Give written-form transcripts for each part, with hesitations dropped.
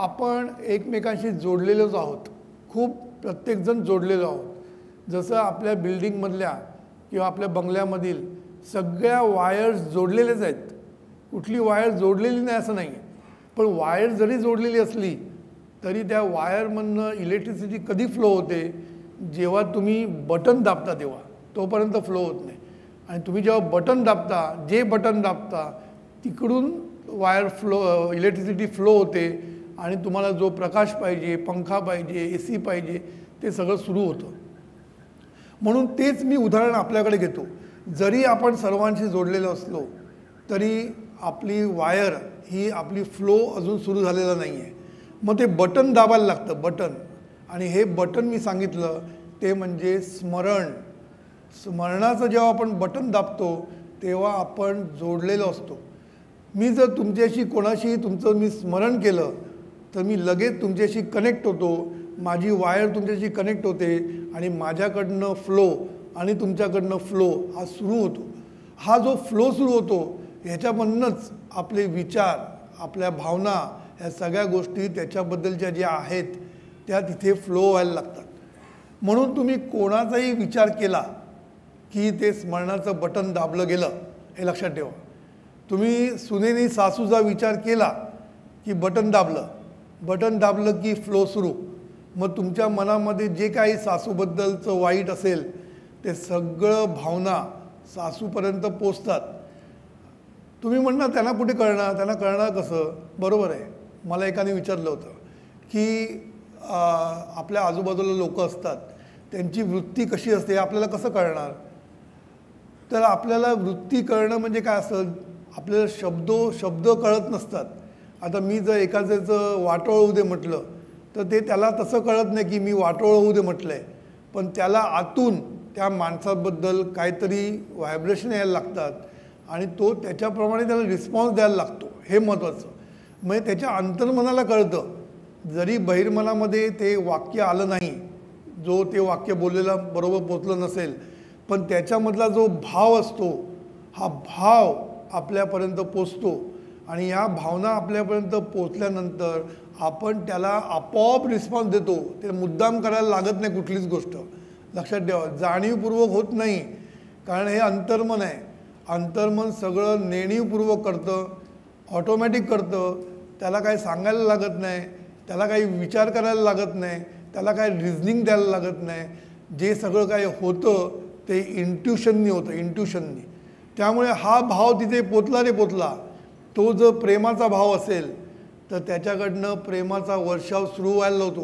आपण एकमेकांशी जोडलेलोच आहोत, खूप प्रत्येकजण जोडलेलो आहोत। जसं आपल्या बिल्डिंगमधल्या किंवा आपल्या बंगल्यामधील सगळ्या वायर्स जोडलेलेच आहेत, कुठली वायर जोडलेली नाही असं नाही। पण वायर जरी जोडलेली असली तरी त्या वायरमधनं इलेक्ट्रिसिटी कधी फ्लो होते, जेव्हा तुम्ही बटन दाबता तेव्हा, तोपर्यंत फ्लो होत नाही। आणि तुम्ही जेव्हा बटन दाबता, जे बटन दाबता तिकडून वायर फ्लो इलेक्ट्रिसिटी फ्लो होते आणि तुम्हाला जो प्रकाश पाहिजे, पंखा पाहिजे, AC पाहिजे, ते सगळं सुरू होतं। म्हणून तेच मी उदाहरण आपल्याकडे घेतो। जरी आपण सर्वांशी जोडलेलो असलो तरी आपली वायर ही आपली फ्लो अजून सुरू झालेला नाही आहे। मग ते बटन दाबायला लागतं, बटन। आणि हे बटन मी सांगितलं ते म्हणजे स्मरण। स्मरणाचं जेव्हा आपण बटन दाबतो तेव्हा आपण जोडलेलो असतो। मी जर तुमच्याशी कोणाशी तुमचं मी स्मरण केलं तर मी लगेच तुमच्याशी कनेक्ट होतो, माझी वायर तुमच्याशी कनेक्ट होते आणि माझ्याकडनं फ्लो आणि तुमच्याकडनं फ्लो हा सुरू होतो। हा जो फ्लो सुरू होतो ह्याच्यामधूनच आपले विचार, आपल्या भावना, ह्या सगळ्या गोष्टी त्याच्याबद्दलच्या ज्या आहेत त्या तिथे फ्लो व्हायला लागतात। म्हणून तुम्ही कोणाचाही विचार केला की ते स्मरणाचं बटन दाबलं गेलं, हे लक्षात ठेवा। तुम्ही सुनेनी सासूचा विचार केला की बटन दाबलं की फ्लो सुरू। मग तुमच्या मनामध्ये जे काही सासूबद्दलचं वाईट असेल ते सगळं भावना सासूपर्यंत पोचतात। तुम्ही म्हणणार त्यांना कुठे कळणार, त्यांना कळणार कसं? बरोबर आहे। मला एकाने विचारलं होतं की आपल्या आजूबाजूला लोक असतात, त्यांची वृत्ती कशी असते आपल्याला कसं कळणार? तर आपल्याला वृत्ती कळणं म्हणजे काय असतं, आपल्याला शब्द कळत नसतात। आता मी जर एखाद्याचं वाटोळं होऊ दे म्हटलं तर ते त्याला तसं कळत नाही की मी वाटोळं होऊ दे म्हटलं आहे, पण त्याला आतून त्या माणसाबद्दल काहीतरी व्हायब्रेशन यायला लागतात आणि तो त्याच्याप्रमाणे त्याला रिस्पॉन्स द्यायला लागतो, हे महत्त्वाचं। म्हणजे त्याच्या अंतर्मनाला कळतं, जरी बहिर्मनामध्ये ते वाक्य आलं नाही, जो ते वाक्य बोललेला बरोबर पोचलं नसेल, पण त्याच्यामधला जो भाव असतो हा भाव आपल्यापर्यंत पोचतो आणि या भावना आपल्यापर्यंत पोचल्यानंतर आपण त्याला आपोआप रिस्पॉन्स देतो। ते मुद्दाम करायला लागत नाही कुठलीच गोष्ट, लक्षात ठेवा। जाणीवपूर्वक होत नाही, कारण हे अंतर्मन आहे। अंतर्मन सगळं नेणीवपूर्वक करतं, ऑटोमॅटिक करतं। त्याला काही सांगायला लागत नाही, त्याला काही विचार करायला लागत नाही, त्याला काही रिझनिंग द्यायला लागत नाही। जे सगळं काही होतं ते इंट्युशननी होतं, इंट्युशननी। त्यामुळे हा भाव तिथे पोचला रे पोचला। तो जर प्रेमाचा भाव असेल तर त्याच्याकडनं प्रेमाचा वर्षाव सुरू व्हायला लावतो।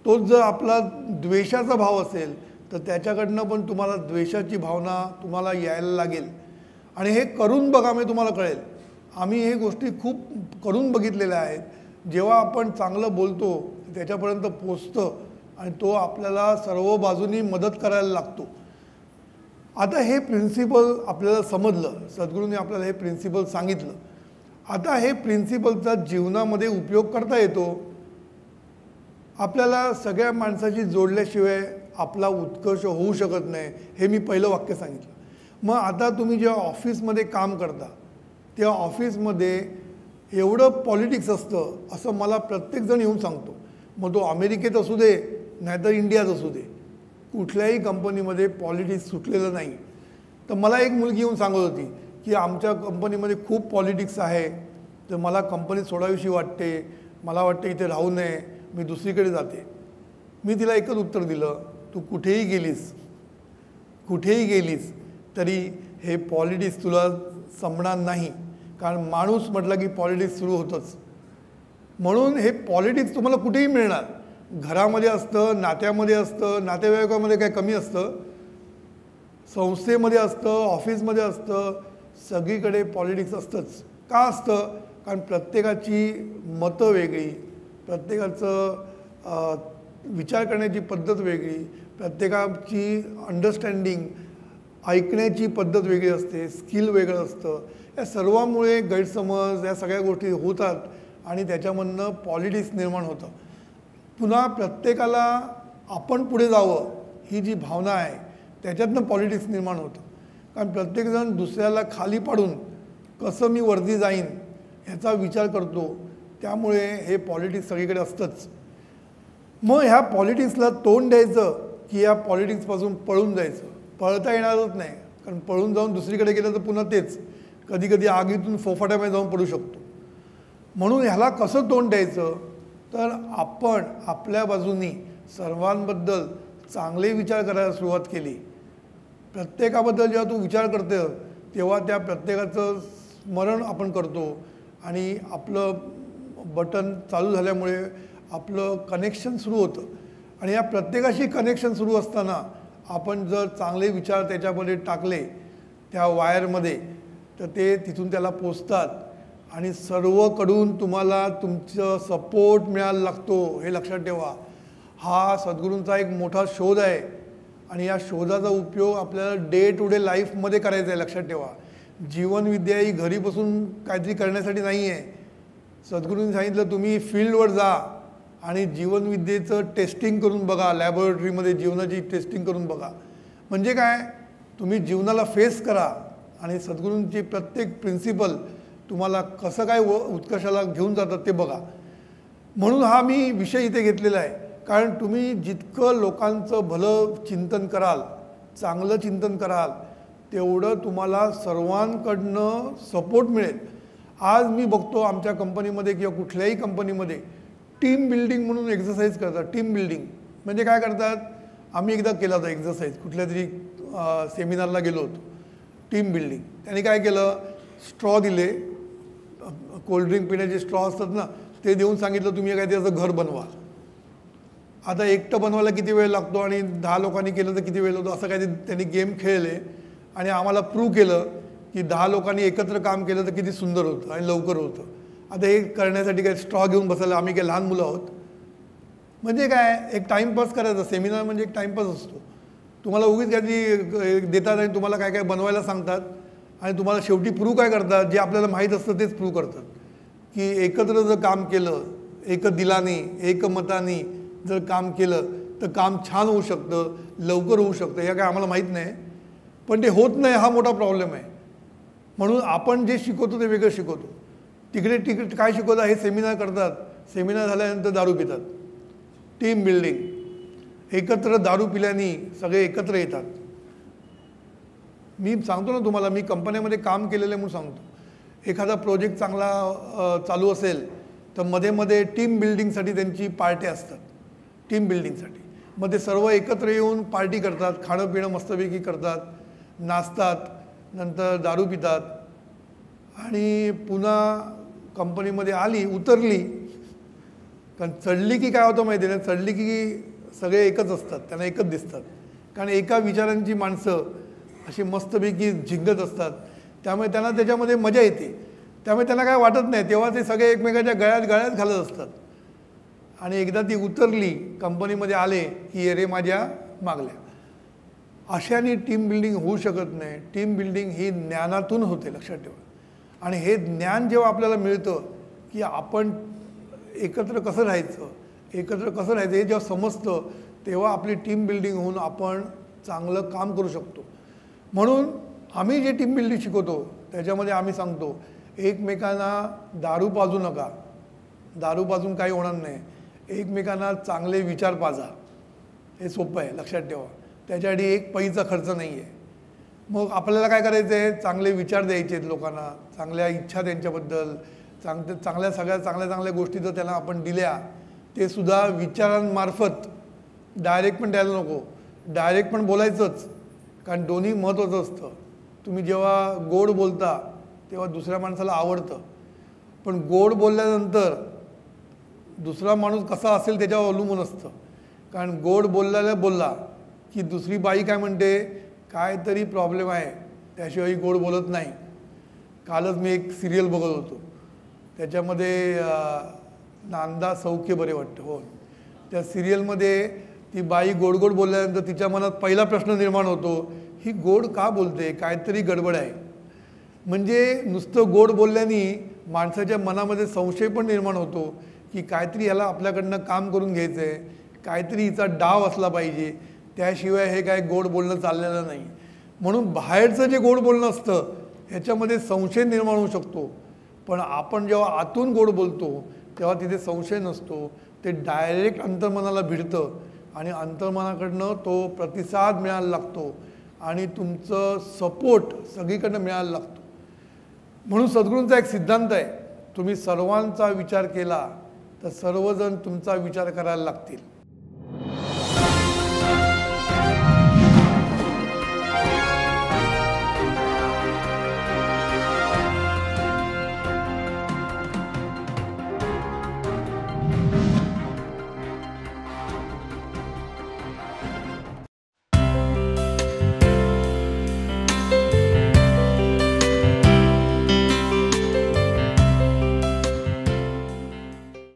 तोच जर आपला द्वेषाचा भाव असेल तर त्याच्याकडनं पण तुम्हाला द्वेषाची भावना तुम्हाला यायला लागेल। आणि हे करून बघा, मी तुम्हाला कळेल। आम्ही हे गोष्टी खूप करून बघितलेल्या आहेत। जेव्हा आपण चांगलं बोलतो त्याच्यापर्यंत पोचतं आणि तो आपल्याला सर्व बाजूनी मदत करायला लागतो। आता हे प्रिन्सिपल आपल्याला समजलं, सद्गुरूंनी आपल्याला हे प्रिन्सिपल सांगितलं। आता हे प्रिन्सिपलचा जीवनामध्ये उपयोग करता येतो। आपल्याला सगळ्या माणसाशी जोडल्याशिवाय आपला उत्कर्ष होऊ शकत नाही, हे मी पहिलं वाक्य सांगितलं। मग आता तुम्ही जेव्हा ऑफिसमध्ये काम करता तेव्हा ऑफिसमध्ये एवढं पॉलिटिक्स असतं असं मला प्रत्येकजण येऊन सांगतो। मग तो अमेरिकेत असू दे नाहीतर इंडियात असू दे, कुठल्याही कंपनीमध्ये पॉलिटिक्स सुटलेलं नाही। तर मला एक मुलगी येऊन सांगत होती की आमच्या कंपनीमध्ये खूप पॉलिटिक्स आहे, तर मला कंपनी सोडावीशी वाटते, मला वाटते इथे राहू नये, मी दुसरीकडे जाते। मी तिला एकच उत्तर दिलं, तू कुठेही गेलीस तरी हे पॉलिटिक्स तुला संपणार नाही, कारण माणूस म्हटला की पॉलिटिक्स सुरू होतंच। म्हणून हे पॉलिटिक्स तुम्हाला कुठेही मिळणार, घरामध्ये असतं, नात्यामध्ये असतं, नातेवाईकामध्ये काय कमी असतं, संस्थेमध्ये असतं, ऑफिसमध्ये असतं, सगळीकडे पॉलिटिक्स असतंच। का असतं? कारण प्रत्येकाची मतं वेगळी, प्रत्येकाचं विचार करण्याची पद्धत वेगळी, प्रत्येकाची अंडरस्टँडिंग, ऐकण्याची पद्धत वेगळी असते, स्किल वेगळं असतं। या सर्वांमुळे गैरसमज या सगळ्या गोष्टी होतात आणि त्याच्यामधनं पॉलिटिक्स निर्माण होतं। पुन्हा प्रत्येकाला आपण पुढे जावं ही जी भावना आहे त्याच्यातनं पॉलिटिक्स निर्माण होतं। कारण प्रत्येकजण दुसऱ्याला खाली पाडून कसं मी वरती जाईन ह्याचा विचार करतो, त्यामुळे हे पॉलिटिक्स सगळीकडे असतंच. मग ह्या पॉलिटिक्सला तोंड द्यायचं की या पॉलिटिक्सपासून पळून जायचं? पळता येणारच नाही, कारण पळून जाऊन दुसरीकडे गेलं तर पुन्हा तेच, कधी कधी आगीतून फोफाट्यामध्ये जाऊन पडू शकतो. म्हणून ह्याला कसं तोंड द्यायचं? तर आपण आपल्या बाजूनी सर्वांबद्दल चांगले विचार करायला सुरुवात केली. प्रत्येकाबद्दल जेव्हा तू विचार करतो तेव्हा त्या प्रत्येकाचं स्मरण आपण करतो आणि आपलं बटन चालू झाल्यामुळे आपलं कनेक्शन सुरू होतं. आणि या प्रत्येकाशी कनेक्शन सुरू असताना आपण जर चांगले विचार त्याच्यामध्ये टाकले त्या वायरमध्ये तर ते तिथून त्याला पोचतात आणि सर्वकडून तुम्हाला तुमचं सपोर्ट मिळायला लागतो. हे लक्षात ठेवा. हा सद्गुरूंचा एक मोठा शोध आहे आणि या शोधाचा उपयोग आपल्याला डे टू डे लाईफमध्ये करायचा आहे. लक्षात ठेवा, जीवनविद्या ही घरी बसून काहीतरी करण्यासाठी नाही आहे. सद्गुरूंनी सांगितलं तुम्ही फील्डवर जा आणि जीवनविद्येचं टेस्टिंग करून बघा, लॅबोरेटरीमध्ये जीवनाची टेस्टिंग करून बघा. म्हणजे काय, तुम्ही जीवनाला फेस करा आणि सद्गुरूंची प्रत्येक प्रिन्सिपल तुम्हाला कसं काय उत्कर्षाला घेऊन जातात ते बघा. म्हणून हा मी विषय इथे घेतलेला आहे, कारण तुम्ही जितकं लोकांचं भलं चिंतन कराल, चांगलं चिंतन कराल, तेवढं तुम्हाला सर्वांकडनं सपोर्ट मिळेल. आज मी बघतो आमच्या कंपनीमध्ये किंवा कुठल्याही कंपनीमध्ये टीम बिल्डिंग म्हणून एक्झरसाईज करतात. टीम बिल्डिंग म्हणजे काय करतात? आम्ही एकदा केला होता एक्झरसाईज, कुठल्या तरी सेमिनारला गेलो होतो. टीम बिल्डिंग त्यांनी काय केलं, स्ट्रॉ दिले, कोल्ड्रिंक पिण्याचे स्ट्रॉ असतात ना, ते देऊन सांगितलं तुम्ही काय त्याचं घर बनवा. आता एकटं बनवायला किती वेळ लागतो आणि 10 लोकांनी केलं तर किती वेळ होतो, असं काय त्यांनी गेम खेळले आणि आम्हाला प्रूव्ह केलं की 10 लोकांनी एकत्र काम केलं तर किती सुंदर होतं आणि लवकर होतं. आता हे करण्यासाठी काय स्ट्रॉ घेऊन बसायला आम्ही काय लहान मुलं आहोत? म्हणजे काय, एक टाईमपास करायचा. सेमिनार म्हणजे एक टाईमपास असतो. तुम्हाला उगीच काहीतरी देतात आणि तुम्हाला काय काय बनवायला सांगतात आणि तुम्हाला शेवटी प्रूव्ह काय करतात, जे आपल्याला माहीत असतं तेच प्रूव्ह करतात की एकत्र जर काम केलं, एक दिलाने एक मताने जर काम केलं तर काम छान होऊ शकतं, लवकर होऊ शकतं. या काय आम्हाला माहीत नाही, पण ते होत नाही, हा मोठा प्रॉब्लेम आहे. म्हणून आपण जे शिकवतो ते वेगळं शिकवतो. तिकडे काय शिकवतात, हे सेमिनार करतात, सेमिनार झाल्यानंतर दारू पितात. टीम बिल्डिंग, एकत्र दारू पिल्याने सगळे एकत्र येतात. मी सांगतो ना तुम्हाला, मी कंपन्यामध्ये काम केलेलं म्हणून सांगतो. एखादा प्रोजेक्ट चांगला चालू असेल तर मध्ये मध्ये टीम बिल्डिंगसाठी त्यांची पार्ट्या असतात. टीम बिल्डिंगसाठी मग ते सर्व एकत्र येऊन पार्टी करतात, खाणं पिणं मस्तपैकी करतात, नाचतात, नंतर दारू पितात आणि पुन्हा कंपनीमध्ये आली उतरली. कारण चढली की काय होतं माहिती आहे ना, चढली की सगळे एकच असतात, त्यांना एकच दिसतात. कारण एका विचारांची माणसं अशी मस्तपैकी झिंगत असतात, त्यामुळे त्यांना त्याच्यामध्ये मजा येते. त्यामुळे त्यांना काय वाटत नाही, तेव्हा ते सगळे एकमेकाच्या गळ्यात घालत असतात. आणि एकदा ती उतरली, कंपनीमध्ये आले की अरे माझ्या मागल्या. अशाने टीम बिल्डिंग होऊ शकत नाही. टीम बिल्डिंग ही ज्ञानातून होते, लक्षात ठेवा. आणि हे ज्ञान जेव्हा आपल्याला मिळतं की आपण एकत्र कसं राहायचं हे जेव्हा समजतं तेव्हा आपली टीम बिल्डिंग होऊन आपण चांगलं काम करू शकतो. म्हणून आम्ही जे टीम बिल्डिंग शिकवतो त्याच्यामध्ये आम्ही सांगतो एकमेकांना दारू पाजू नका. दारू पाजून काही होणार नाही. एकमेकांना चांगले विचार पाजा. हे सोपं आहे, लक्षात ठेवा. त्याच्यासाठी एक पैसा खर्च नाही आहे. मग आपल्याला काय करायचं आहे, चांगले विचार द्यायचे आहेत लोकांना, चांगल्या इच्छा त्यांच्याबद्दल, सगळ्या चांगल्या गोष्टी जर त्यांना आपण दिल्या, ते सुद्धा विचारांमार्फत. डायरेक्ट पण द्यायला नको, डायरेक्ट पण बोलायचंच, कारण दोन्ही महत्त्वाचं असतं. तुम्ही जेव्हा गोड बोलता तेव्हा दुसऱ्या माणसाला आवडतं, पण गोड बोलल्यानंतर दुसरा माणूस कसा असेल त्याच्यावर अवलंबून असतं. कारण गोड बोलला की दुसरी बाई काय म्हणते, काहीतरी प्रॉब्लेम आहे, त्याशिवाय गोड बोलत नाही. कालच मी एक सिरियल बघत होतो, त्याच्यामध्ये नांदा सौख्य बरे वाटतं. हो, त्या सिरियलमध्ये ती बाई गोड बोलल्यानंतर तिच्या मनात पहिला प्रश्न निर्माण होतो, ही गोड का बोलते, काहीतरी गडबड आहे. म्हणजे नुसतं गोड बोलल्याने माणसाच्या मनामध्ये संशय पण निर्माण होतो की काहीतरी याला आपल्याकडनं काम करून घ्यायचं आहे, काहीतरी हिचा डाव असला पाहिजे, त्याशिवाय हे काय गोड बोलणं चाललेलं नाही. म्हणून बाहेरचं जे गोड बोलणं असतं ह्याच्यामध्ये संशय निर्माण होऊ शकतो, पण आपण जेव्हा आतून गोड बोलतो तेव्हा तिथे संशय नसतो, ते डायरेक्ट अंतर्मनाला भिडतं आणि अंतर्मनाकडनं तो प्रतिसाद मिळायला लागतो आणि तुमचं सपोर्ट सगळीकडनं मिळायला लागतो. म्हणून सद्गुरूंचा एक सिद्धांत आहे, तुम्ही सर्वांचा विचार केला तर सर्वजण तुमचा विचार करायला लागतील.